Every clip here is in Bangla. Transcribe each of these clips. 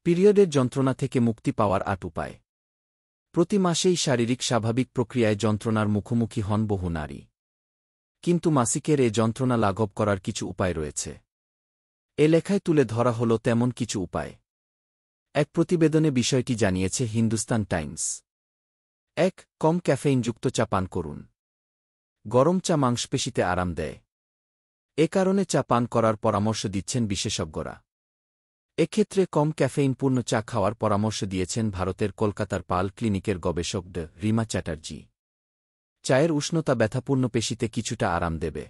পিরিয়ডের যন্ত্রণা থেকে মুক্তি পাওয়ার ৮ উপায়। প্রতি মাসেই শারীরিক স্বাভাবিক প্রক্রিয়ায় যন্ত্রণার মুখোমুখি হন বহু নারী। কিন্তু মাসিকের এ যন্ত্রণা লাঘব করার কিছু উপায় রয়েছে। এ লেখায় তুলে ধরা হল তেমন কিছু উপায়। এক প্রতিবেদনে বিষয়টি জানিয়েছে হিন্দুস্তান টাইমস। ১. কম ক্যাফেইনযুক্ত চা পান করুন। গরম চা মাংসপেশিতে আরাম দেয়। এ কারণে চা পান করার পরামর্শ দিচ্ছেন বিশেষজ্ঞরা। এক্ষেত্রে কম ক্যাফেইনপূর্ণ চা খাওয়ার পরামর্শ দিয়েছেন ভারতের কলকাতার পাল ক্লিনিকের গবেষক রিমা চ্যাটার্জি। চায়ের উষ্ণতা ব্যথাপূর্ণ পেশিতে কিছুটা আরাম দেবে।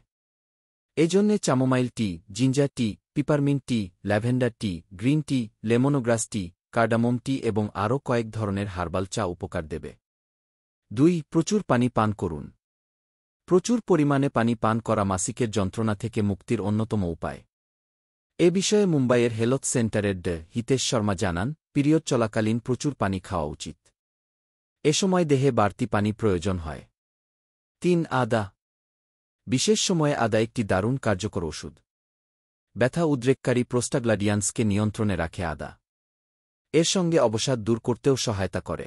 এজন্যে চামোমাইল টি, জিঞ্জার টি, পিপারমিন্ট টি, ল্যাভেন্ডার টি, গ্রিন টি, লেমনগ্রাস টি, কার্ডামম টি এবং আরও কয়েক ধরনের হার্বাল চা উপকার দেবে। ২. প্রচুর পানি পান করুন। প্রচুর পরিমাণে পানি পান করা মাসিকের যন্ত্রণা থেকে মুক্তির অন্যতম উপায়। এ বিষয়ে মুম্বাইয়ের হেলথ সেন্টারের হিতেশ শর্মা জানান, পিরিয়ড চলাকালীন প্রচুর পানি খাওয়া উচিত। এ সময় দেহে বাড়তি পানি প্রয়োজন হয়। ৩. আদা। বিশেষ সময়ে আদা একটি দারুণ কার্যকর ওষুধ। ব্যথা উদ্রেককারী প্রোস্টাগ্ল্যান্ডিয়ান্সকে নিয়ন্ত্রণে রাখে আদা। এর সঙ্গে অবসাদ দূর করতেও সহায়তা করে।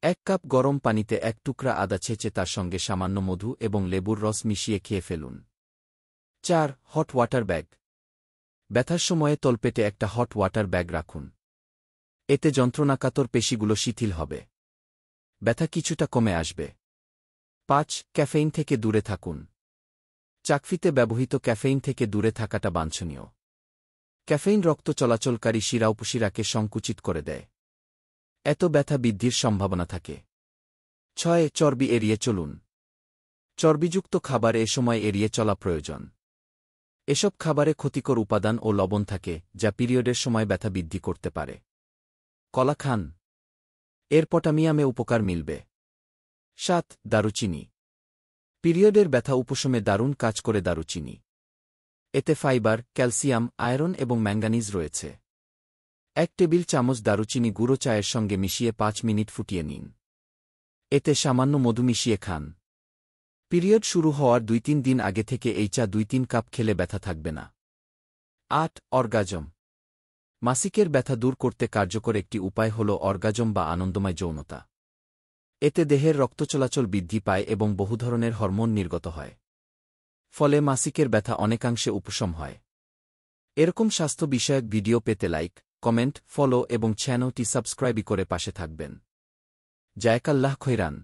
১ কাপ গরম পানিতে ১ টুকরা আদা ছেঁচে তার সঙ্গে সামান্য মধু এবং লেবুর রস মিশিয়ে খেয়ে ফেলুন। ৪. Hot water bag. ব্যথার সময়ে তলপেটে একটা হট ওয়াটার ব্যাগ রাখুন। এতে যন্ত্রণাকাতর পেশিগুলো শিথিল হবে। ব্যথা কিছুটা কমে আসবে। ৫. ক্যাফেইন থেকে দূরে থাকুন। চাকফিতে ব্যবহৃত ক্যাফেইন থেকে দূরে থাকাটা বাঞ্ছনীয়। ক্যাফেইন রক্ত চলাচলকারী শিরা উপশিরাকে সংকুচিত করে দেয়। এত ব্যথা বৃদ্ধির সম্ভাবনা থাকে। ৬. চর্বি এড়িয়ে চলুন। চর্বিযুক্ত খাবার এ সময় এড়িয়ে চলা প্রয়োজন। এসব খাবারে ক্ষতিকর উপাদান ও লবণ থাকে, যা পিরিয়ডের সময় ব্যথা বৃদ্ধি করতে পারে। কলা খান। এর পটামিয়ামে উপকার মিলবে। ৭. দারুচিনি। পিরিয়ডের ব্যথা উপশমে দারুণ কাজ করে দারুচিনি। এতে ফাইবার, ক্যালসিয়াম, আয়রন এবং ম্যাঙ্গানিজ রয়েছে। ১ টেবিল চামচ দারুচিনি গুঁড়ো চায়ের সঙ্গে মিশিয়ে ৫ মিনিট ফুটিয়ে নিন। এতে সামান্য মধু মিশিয়ে খান। পিরিয়ড শুরু হওয়ার ২-৩ দিন আগে থেকে এই চা ২-৩ কাপ খেলে ব্যথা থাকবে না। ৮. অর্গাজম। মাসিকের ব্যথা দূর করতে কার্যকর একটি উপায় হল অর্গাজম বা আনন্দময় যৌনতা। এতে দেহের রক্তচলাচল বৃদ্ধি পায় এবং বহু ধরনের হরমোন নির্গত হয়। ফলে মাসিকের ব্যথা অনেকাংশে উপশম হয়। এরকম স্বাস্থ্য বিষয়ক ভিডিও পেতে লাইক, কমেন্ট, ফলো এবং চ্যানেলটি সাবস্ক্রাইব করে পাশে থাকবেন। জায়াকাল্লাহ খৈরান।